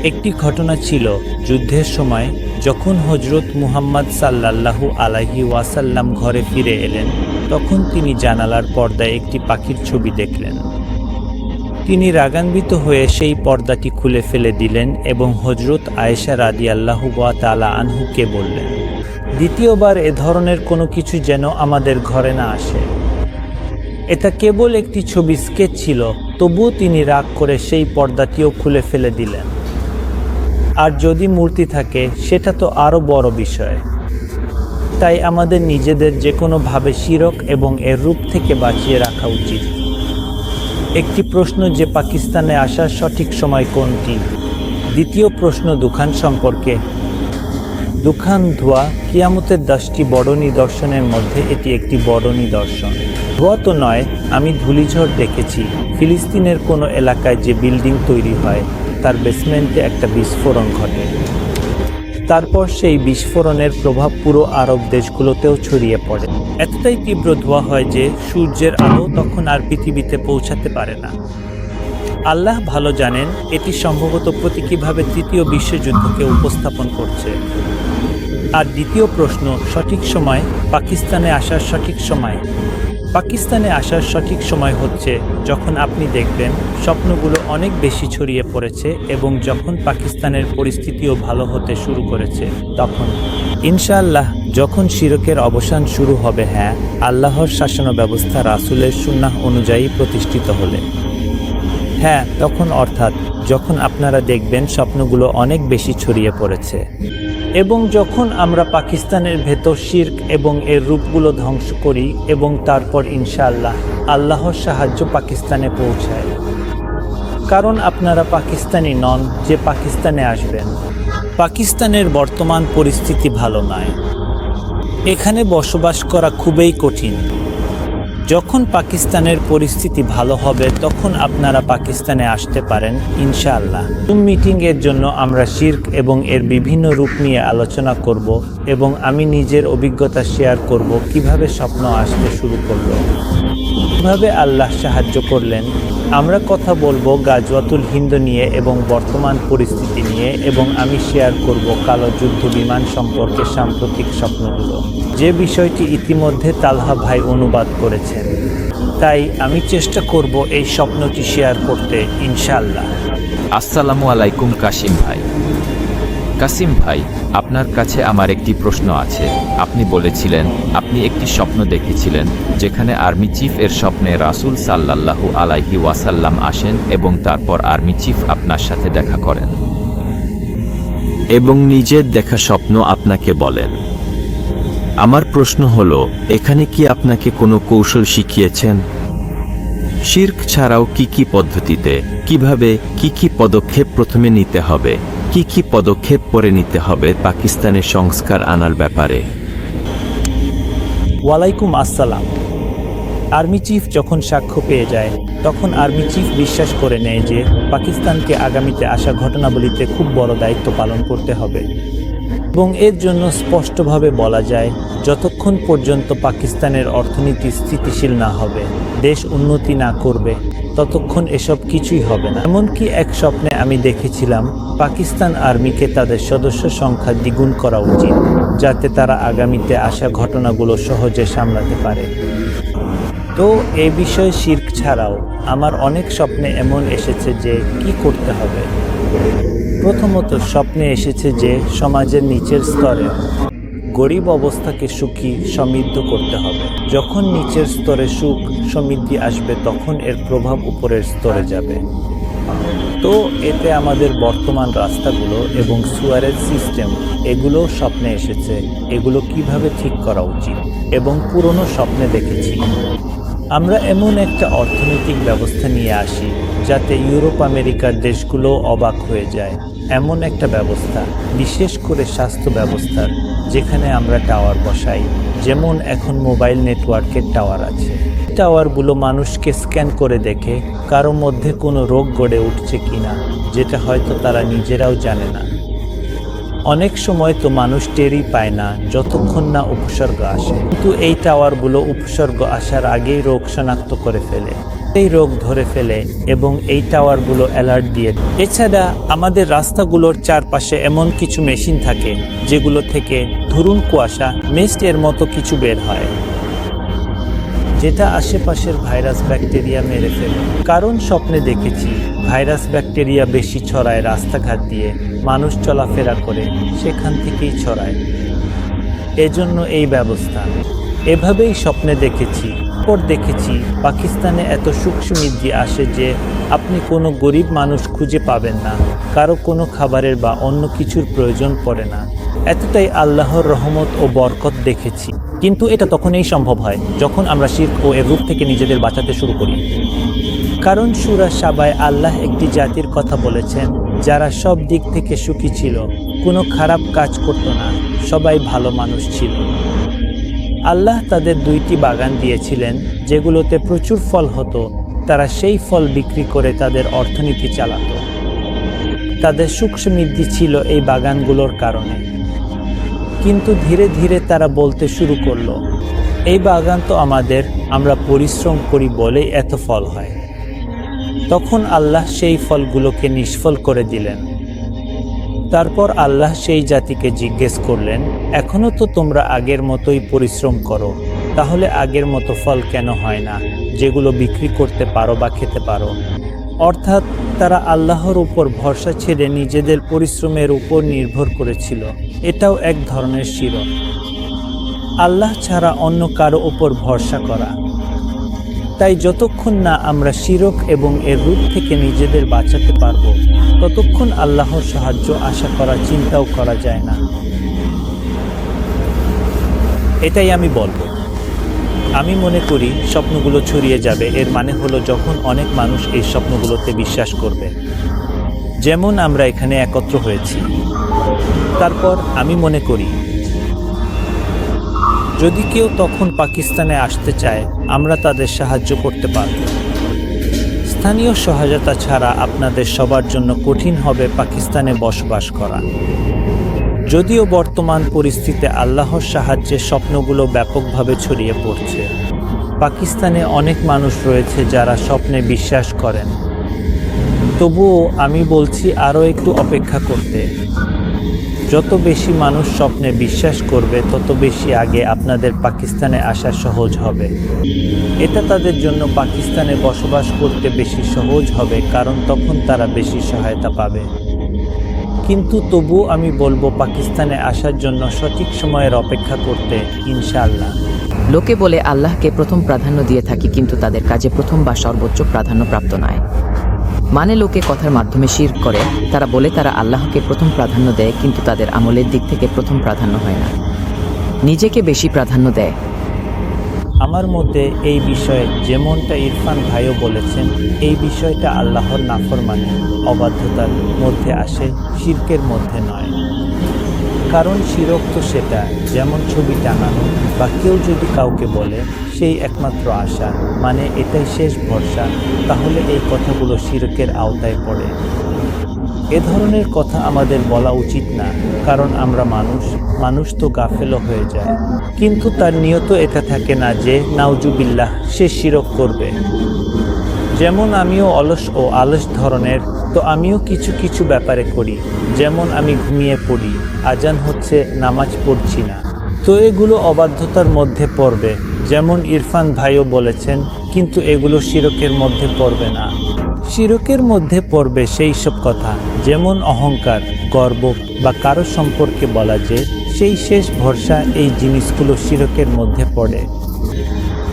একটি ঘটনা ছিল যুদ্ধের সময়, যখন হজরত মুহাম্মদ সাল্লাল্লাহু আলাইহি ওয়াসাল্লাম ঘরে ফিরে এলেন, তখন তিনি জানালার পর্দায় একটি পাখির ছবি দেখলেন। তিনি রাগান্বিত হয়ে সেই পর্দাটি খুলে ফেলে দিলেন এবং হজরত আয়েশা রাদিয়াল্লাহু তাআলা আনহুকে বললেন, দ্বিতীয়বার এ ধরনের কোনো কিছু যেন আমাদের ঘরে না আসে। এটা কেবল একটি ছবি স্কেচ ছিল, তবুও তিনি রাগ করে সেই পর্দাটিও খুলে ফেলে দিলেন। আর যদি মূর্তি থাকে সেটা তো আরও বড় বিষয়। তাই আমাদের নিজেদের যে কোনোভাবে শিরক এবং এর রূপ থেকে বাঁচিয়ে রাখা উচিত। একটি প্রশ্ন যে পাকিস্তানে আসার সঠিক সময় কোনটি? দ্বিতীয় প্রশ্ন দুখান সম্পর্কে। দুখান ধোঁয়া কিয়ামতের 10টি বড় নিদর্শনের মধ্যে এটি একটি বড় নিদর্শন। ধোঁয়া তো নয়, আমি ধূলিঝড় দেখেছি। ফিলিস্তিনের কোনো এলাকায় যে বিল্ডিং তৈরি হয় তার বেসমেন্টে একটা বিস্ফোরণ ঘটে। তারপর সেই বিস্ফোরণের প্রভাব পুরো আরব দেশগুলোতেও ছড়িয়ে পড়ে। এতটাই তীব্র ধোঁয়া হয় যে সূর্যের আলো তখন আর পৃথিবীতে পৌঁছাতে পারে না। আল্লাহ ভালো জানেন এটি সম্ভবত প্রতীকীভাবে তৃতীয় বিশ্বযুদ্ধকে উপস্থাপন করছে। আর দ্বিতীয় প্রশ্ন, সঠিক সময়। পাকিস্তানে আসার সঠিক সময়। পাকিস্তানে আসার সঠিক সময় হচ্ছে যখন আপনি দেখবেন স্বপ্নগুলো অনেক বেশি ছড়িয়ে পড়েছে এবং যখন পাকিস্তানের পরিস্থিতিও ভালো হতে শুরু করেছে তখন। ইনশাআল্লাহ যখন শিরকের অবসান শুরু হবে, হ্যাঁ, আল্লাহর শাসন ব্যবস্থা রাসূলের সুন্নাহ অনুযায়ী প্রতিষ্ঠিত হলে, হ্যাঁ, তখন অর্থাৎ যখন আপনারা দেখবেন স্বপ্নগুলো অনেক বেশি ছড়িয়ে পড়েছে এবং যখন আমরা পাকিস্তানের ভেতর শিরক এবং এর রূপগুলো ধ্বংস করি এবং তারপর ইনশাআল্লাহ আল্লাহর সাহায্য পাকিস্তানে পৌঁছায়। কারণ আপনারা পাকিস্তানি নন যে পাকিস্তানে আসবেন। পাকিস্তানের বর্তমান পরিস্থিতি ভালো নয়। এখানে বসবাস করা খুবই কঠিন। যখন পাকিস্তানের পরিস্থিতি ভালো হবে তখন আপনারা পাকিস্তানে আসতে পারেন ইনশাআল্লাহ। জুম মিটিংয়ের জন্য আমরা শিরক এবং এর বিভিন্ন রূপ নিয়ে আলোচনা করব এবং আমি নিজের অভিজ্ঞতা শেয়ার করব কিভাবে স্বপ্ন আসতে শুরু করলো, কিভাবে আল্লাহ সাহায্য করলেন। আমরা কথা বলবো গাজওয়াতুল হিন্দ নিয়ে এবং বর্তমান পরিস্থিতি নিয়ে, এবং আমি শেয়ার করব কালো যুদ্ধ বিমান সম্পর্কে সাম্প্রতিক স্বপ্নগুলো, যে বিষয়টি ইতিমধ্যে তালহা ভাই অনুবাদ করেছেন। তাই আমি চেষ্টা করব এই স্বপ্নটি শেয়ার করতে ইনশাআল্লাহ। আসসালামু আলাইকুম কাসিম ভাই। কাসিম ভাই, আপনার কাছে আমার একটি প্রশ্ন আছে। আপনি বলেছিলেন আপনি একটি স্বপ্ন দেখেছিলেন যেখানে আর্মি চিফ এর স্বপ্নে রাসূল সাল্লাল্লাহু আলাইহি ওয়াসাল্লাম আসেন এবং তারপর আর্মি চিফ আপনার সাথে দেখা করেন এবং নিজের দেখা স্বপ্ন আপনাকে বলেন। আমার প্রশ্ন হলো, এখানে কি আপনাকে কোনো কৌশল শিখিয়েছেন? শিরক ছাড়াও কি কি পদ্ধতিতে, কিভাবে, কি পদক্ষেপ প্রথমে নিতে হবে, কি পদক্ষেপ পরে নিতে হবে পাকিস্তানের সংস্কার আনার ব্যাপারে? ওয়ালাইকুম আসসালাম। আর্মি চিফ যখন সাক্ষ্য পেয়ে যায় তখন আর্মি চিফ বিশ্বাস করে নেয় যে পাকিস্তানকে আগামীতে আসা ঘটনাবলিতে খুব বড় দায়িত্ব পালন করতে হবে এবং এর জন্য স্পষ্টভাবে বলা যায় যতক্ষণ পর্যন্ত পাকিস্তানের অর্থনীতি স্থিতিশীল না হবে, দেশ উন্নতি না করবে, ততক্ষণ এসব কিছুই হবে না। এমনকি এক স্বপ্নে আমি দেখেছিলাম পাকিস্তান আর্মিকে তাদের সদস্য সংখ্যা দ্বিগুণ করা উচিত, যাতে তারা আগামীতে আসা ঘটনাগুলো সহজে সামলাতে পারে। তো এই বিষয়ে শিরক ছাড়াও আমার অনেক স্বপ্নে এমন এসেছে যে কি করতে হবে। প্রথমত স্বপ্নে এসেছে যে সমাজের নিচের স্তরে গরিব অবস্থাকে সুখী সমৃদ্ধ করতে হবে। যখন নিচের স্তরে সুখ সমৃদ্ধি আসবে তখন এর প্রভাব উপরের স্তরে যাবে। তো এতে আমাদের বর্তমান রাস্তাগুলো এবং সুয়ারেজ সিস্টেম এগুলো স্বপ্নে এসেছে, এগুলো কিভাবে ঠিক করা উচিত এবং পুরনো স্বপ্নে দেখেছি আমরা এমন একটা অর্থনৈতিক ব্যবস্থা নিয়ে আসি যাতে ইউরোপ আমেরিকার দেশগুলো অবাক হয়ে যায়। এমন একটা ব্যবস্থা, বিশেষ করে স্বাস্থ্য ব্যবস্থার, যেখানে আমরা টাওয়ার বসাই, যেমন এখন মোবাইল নেটওয়ার্কের টাওয়ার আছে। টাওয়ারগুলো মানুষকে স্ক্যান করে দেখে কারো মধ্যে কোনো রোগ গড়ে উঠছে কিনা, যেটা হয়তো তারা নিজেরাও জানে না। অনেক সময় তো মানুষ টেরই পায় না যতক্ষণ না উপসর্গ আসে, কিন্তু এই টাওয়ারগুলো উপসর্গ আসার আগেই রোগ শনাক্ত করে ফেলে, এই রোগ ধরে ফেলে এবং এই টাওয়ারগুলো অ্যালার্ট দিয়ে দেয়। এছাড়া আমাদের রাস্তাগুলোর চারপাশে এমন কিছু মেশিন থাকে যেগুলো থেকে ধরুন কুয়াশা, মিস্ট এর মতো কিছু বের হয়, যেটা আশেপাশের ভাইরাস ব্যাকটেরিয়া মেরে ফেলে। কারণ স্বপ্নে দেখেছি ভাইরাস ব্যাকটেরিয়া বেশি ছড়ায় রাস্তাঘাট দিয়ে, মানুষ চলাফেরা করে সেখান থেকেই ছড়ায়, এজন্য এই ব্যবস্থা। এভাবেই স্বপ্নে দেখেছি। পর দেখেছি পাকিস্তানে এত সুখ সমৃদ্ধি আসে যে আপনি কোনো গরিব মানুষ খুঁজে পাবেন না, কারো কোনো খাবারের বা অন্য কিছুর প্রয়োজন পড়ে না। এতটাই আল্লাহর রহমত ও বরকত দেখেছি। কিন্তু এটা তখনই সম্ভব হয় যখন আমরা শিরক ও এর রূপ থেকে নিজেদের বাঁচাতে শুরু করি। কারণ সূরা সাবায় আল্লাহ একটি জাতির কথা বলেছেন যারা সব দিক থেকে সুখী ছিল, কোনো খারাপ কাজ করত না, সবাই ভালো মানুষ ছিল। আল্লাহ তাদের 2টি বাগান দিয়েছিলেন যেগুলোতে প্রচুর ফল হতো, তারা সেই ফল বিক্রি করে তাদের অর্থনীতি চালাতো। তাদের সুখ সমৃদ্ধি ছিল এই বাগানগুলোর কারণে। কিন্তু ধীরে ধীরে তারা বলতে শুরু করলো, এই বাগান তো আমাদের, আমরা পরিশ্রম করি বলেই এত ফল হয়। তখন আল্লাহ সেই ফলগুলোকে নিষ্ফল করে দিলেন। তারপর আল্লাহ সেই জাতিকে জিজ্ঞেস করলেন, এখনও তো তোমরা আগের মতোই পরিশ্রম করো, তাহলে আগের মতো ফল কেন হয় না যেগুলো বিক্রি করতে পারো বা খেতে পারো? অর্থাৎ তারা আল্লাহর উপর ভরসা ছেড়ে নিজেদের পরিশ্রমের উপর নির্ভর করেছিল। এটাও এক ধরনের শিরক, আল্লাহ ছাড়া অন্য কারো উপর ভরসা করা। তাই যতক্ষণ না আমরা শিরক এবং এর রূপ থেকে নিজেদের বাঁচাতে পারব, ততক্ষণ আল্লাহর সাহায্য আশা করা চিন্তাও করা যায় না। এটাই আমি বলবো। আমি মনে করি স্বপ্নগুলো ছড়িয়ে যাবে, এর মানে হলো যখন অনেক মানুষ এই স্বপ্নগুলোতে বিশ্বাস করবে, যেমন আমরা এখানে একত্র হয়েছি। তারপর আমি মনে করি যদি কেউ তখন পাকিস্তানে আসতে চায়, আমরা তাদের সাহায্য করতে পারব। স্থানীয় সহায়তা ছাড়া আপনাদের সবার জন্য কঠিন হবে পাকিস্তানে বসবাস করা। যদিও বর্তমান পরিস্থিতিতে আল্লাহর সাহায্যে স্বপ্নগুলো ব্যাপকভাবে ছড়িয়ে পড়ছে। পাকিস্তানে অনেক মানুষ রয়েছে যারা স্বপ্নে বিশ্বাস করেন। তবুও আমি বলছি আরও একটু অপেক্ষা করতে। যত বেশি মানুষ স্বপ্নে বিশ্বাস করবে, তত বেশি আগে আপনাদের পাকিস্তানে আসা সহজ হবে। এটা তাদের জন্য পাকিস্তানে বসবাস করতে বেশি সহজ হবে, কারণ তখন তারা বেশি সহায়তা পাবে। কিন্তু তবুও আমি বলবো পাকিস্তানে আসার জন্য সঠিক সময়ের অপেক্ষা করতে, ইনশাআল্লাহ। লোকে বলে আল্লাহকে প্রথম প্রাধান্য দিয়ে থাকি, কিন্তু তাদের কাজে প্রথম বা সর্বোচ্চ প্রাধান্য প্রাপ্ত নয়। মানে লোকে কথার মাধ্যমে শিরক করে, তারা বলে তারা আল্লাহকে প্রথম প্রাধান্য দেয়, কিন্তু তাদের আমলের দিক থেকে প্রথম প্রাধান্য হয় না, নিজেকে বেশি প্রাধান্য দেয়। আমার মতে এই বিষয়ে যেমনটা ইরফান ভাইও বলেছেন, এই বিষয়টা আল্লাহর নাফরমানি, অবাধ্যতার মধ্যে আসে, শিরকের মধ্যে নয়। কারণ শিরক তো সেটা, যেমন ছবি টাঙানো বা কেউ যদি কাউকে বলে সেই একমাত্র আশা, মানে এটাই শেষ ভরসা, তাহলে এই কথাগুলো শিরকের আওতায় পড়ে। এ ধরনের কথা আমাদের বলা উচিত না, কারণ আমরা মানুষ তো গাফেলও হয়ে যায়। কিন্তু তার নিয়ত এটা থাকে না যে নাউজুবিল্লাহ সে শিরক করবে। যেমন আমিও অলস ও আলস ধরনের, তো আমিও কিছু কিছু ব্যাপারে করি। যেমন আমি ঘুমিয়ে পড়ি, আজান হচ্ছে, নামাজ পড়ছি না, তো এগুলো অবাধ্যতার মধ্যে পড়বে, যেমন ইরফান ভাইও বলেছেন। কিন্তু এগুলো শিরকের মধ্যে পড়বে না। শিরকের মধ্যে পড়বে সেই সব কথা, যেমন অহংকার, গর্ব বা কারো সম্পর্কে বলা যে সেই শেষ ভরসা, এই জিনিসগুলো শিরকের মধ্যে পড়ে।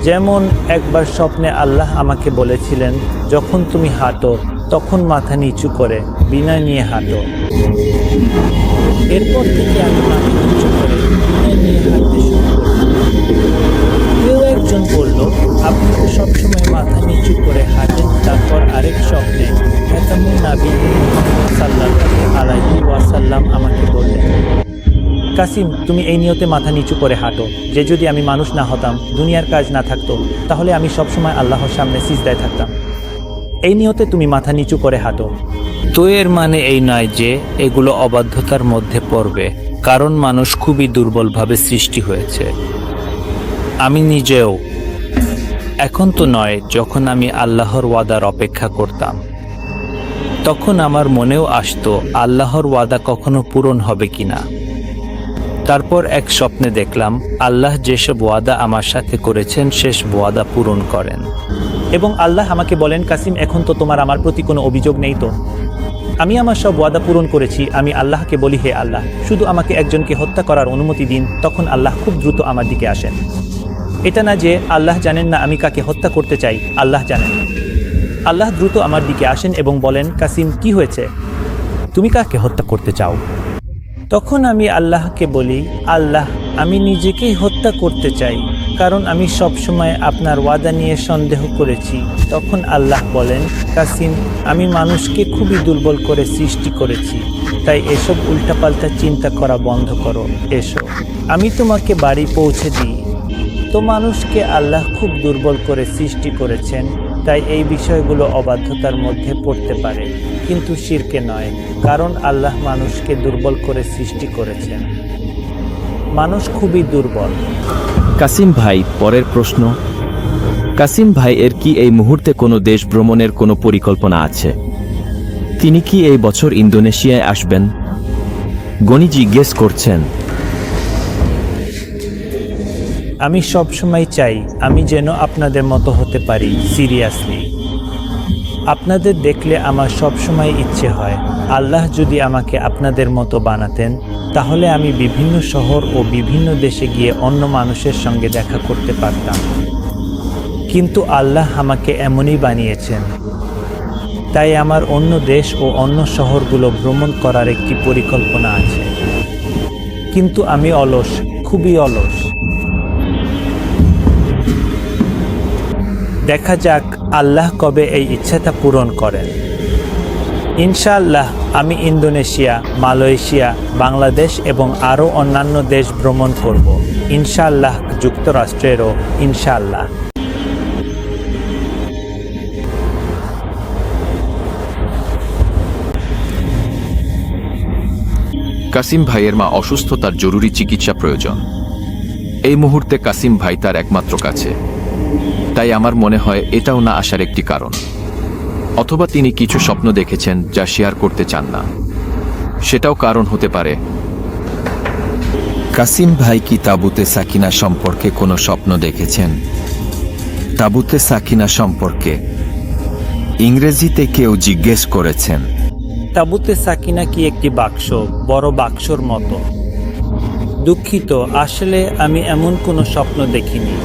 যেমন একবার স্বপ্নে আল্লাহ আমাকে বলেছিলেন, যখন তুমি হাঁটো তখন মাথা নিচু করে বিনয় নিয়ে হাঁটো। এরপর থেকে আমি মাথা নিচু করে বিনয় নিয়ে হাঁটতে শুরু করলাম। কেউ একজন বলল, আপনি তো সবসময় মাথা নিচু করে হাঁটেন। তারপর আরেক স্বপ্নে খাতামুন নবী মুহাম্মদ সাল্লাল্লাহু আলাইহি ওয়াসাল্লাম আমাকে বললেন, কাসিম, তুমি এই নিয়তে মাথা নিচু করে হাঁটো যে যদি আমি মানুষ না হতাম, দুনিয়ার কাজ না থাকতো, তাহলে আমি সবসময় আল্লাহর সামনে সিজদায় থাকতাম। এই নিয়তে তুমি মাথা নিচু করে হাঁটো। তো এর মানে এই নয় যে এগুলো অবাধ্যতার মধ্যে পড়বে, কারণ মানুষ খুবই দুর্বলভাবে সৃষ্টি হয়েছে। আমি নিজেও। এখন তো নয়, যখন আমি আল্লাহর ওয়াদার অপেক্ষা করতাম তখন আমার মনেও আসতো আল্লাহর ওয়াদা কখনো পূরণ হবে কিনা। তারপর এক স্বপ্নে দেখলাম আল্লাহ যেসব ওয়াদা আমার সাথে করেছেন শেষ ওয়াদা পূরণ করেন। এবং আল্লাহ আমাকে বলেন, কাসিম, এখন তো তোমার আমার প্রতি কোনো অভিযোগ নেই তো? আমি আমার সব ওয়াদা পূরণ করেছি। আমি আল্লাহকে বলি, হে আল্লাহ, শুধু আমাকে একজনকে হত্যা করার অনুমতি দিন। তখন আল্লাহ খুব দ্রুত আমার দিকে আসেন। এটা না যে আল্লাহ জানেন না আমি কাকে হত্যা করতে চাই, আল্লাহ জানেন। আল্লাহ দ্রুত আমার দিকে আসেন এবং বলেন, কাসিম, কি হয়েছে? তুমি কাকে হত্যা করতে চাও? তখন আমি আল্লাহকে বলি, আল্লাহ, আমি নিজেকেই হত্যা করতে চাই, কারণ আমি সব সময় আপনার ওয়াদা নিয়ে সন্দেহ করেছি। তখন আল্লাহ বলেন, কাসিম, আমি মানুষকে খুবই দুর্বল করে সৃষ্টি করেছি, তাই এসব উল্টাপাল্টা চিন্তা করা বন্ধ করো। এসো, আমি তোমাকে বাড়ি পৌঁছে দিই। তো মানুষকে আল্লাহ খুব দুর্বল করে সৃষ্টি করেছেন, তাই এই বিষয়গুলো অবাধ্যতার মধ্যে পড়তে পারে, কিন্তু শিরকে নয়, কারণ আল্লাহ মানুষকে দুর্বল করে সৃষ্টি করেছেন। মানুষ খুবই দুর্বল। কাসিম ভাই, পরের প্রশ্ন। কাসিম ভাই এর কি এই মুহূর্তে কোনো দেশ ভ্রমণের কোনো পরিকল্পনা আছে? তিনি কি এই বছর ইন্দোনেশিয়ায় আসবেন? গনি জিজ্ঞেস করছেন। আমি সব সময় চাই আমি যেন আপনাদের মতো হতে পারি। সিরিয়াসলি, আপনাদের দেখলে আমার সব সময় ইচ্ছে হয় আল্লাহ যদি আমাকে আপনাদের মতো বানাতেন, তাহলে আমি বিভিন্ন শহর ও বিভিন্ন দেশে গিয়ে অন্য মানুষের সঙ্গে দেখা করতে পারতাম। কিন্তু আল্লাহ আমাকে এমনই বানিয়েছেন, তাই আমার অন্য দেশ ও অন্য শহরগুলো ভ্রমণ করার একটি পরিকল্পনা আছে। কিন্তু আমি অলস, খুবই অলস। দেখা যাক আল্লাহ কবে এই ইচ্ছাটা পূরণ করেন। ইনশাআল্লাহ আমি ইন্দোনেশিয়া, মালয়েশিয়া, বাংলাদেশ এবং আরও অন্যান্য দেশ ভ্রমণ করব। ইনশাআল্লাহ যুক্তরাষ্ট্রেরও ইনশাআল্লাহ। কাসিম ভাইয়ের মা অসুস্থ, তার জরুরি চিকিৎসা প্রয়োজন। এই মুহূর্তে কাসিম ভাই তার একমাত্র কাছে, তাই আমার মনে হয় এটাও না আসার একটি কারণ। অথবা তিনি কিছু স্বপ্ন দেখেছেন যা শেয়ার করতে চান না, সেটাও কারণ হতে পারে। কাসিম ভাই কি তাবুতে সাকিনা সম্পর্কে কোনো স্বপ্ন দেখেছেন? তাবুতে সাকিনা সম্পর্কে ইংরেজিতে কেউ জিজ্ঞেস করেছেন। তাবুতে সাকিনা কি একটি বাক্স, বড় বাক্সর মতো? দুঃখিত, আসলে আমি এমন কোনো স্বপ্ন দেখিনি।